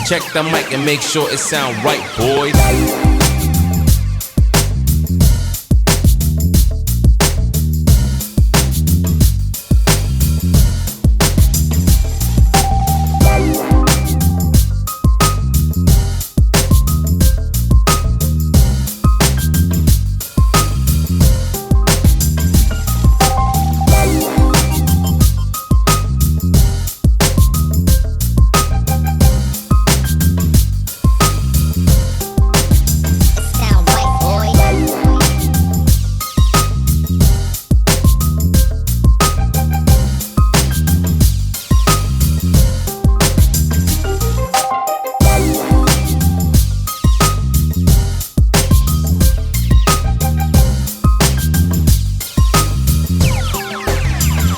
Check the mic and make sure it sound right, boys.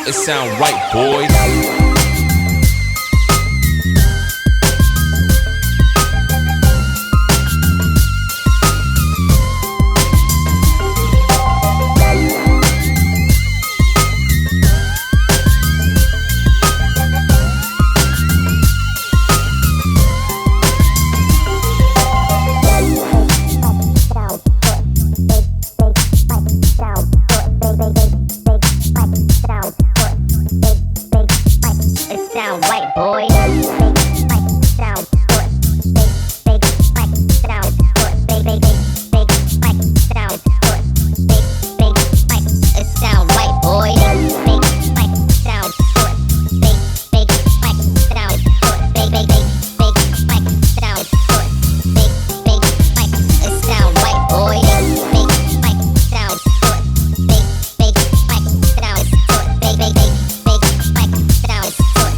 It sound right, boys. Sound right, boy. Sound good. Big spike. Sound good. Big spike. Sound good. Big spike. It sound right, boy. Big spike. Sound good. Big spike. Sound good. Big spike. Sound good. Big spike. It sound right, boy. Big spike. Sound good. Big spike. Sound good. Big spike. Sound good.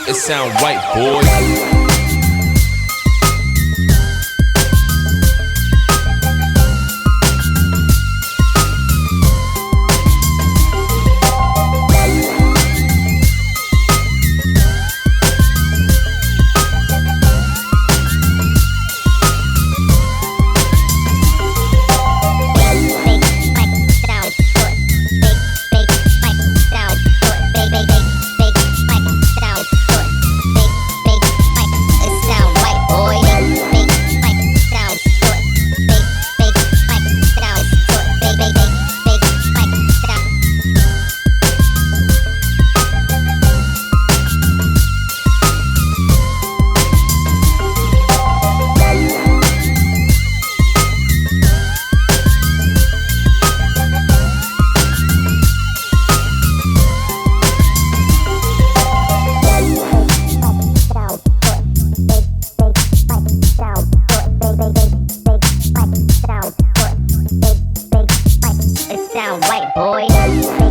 It sound right, boys. Sound right, boy.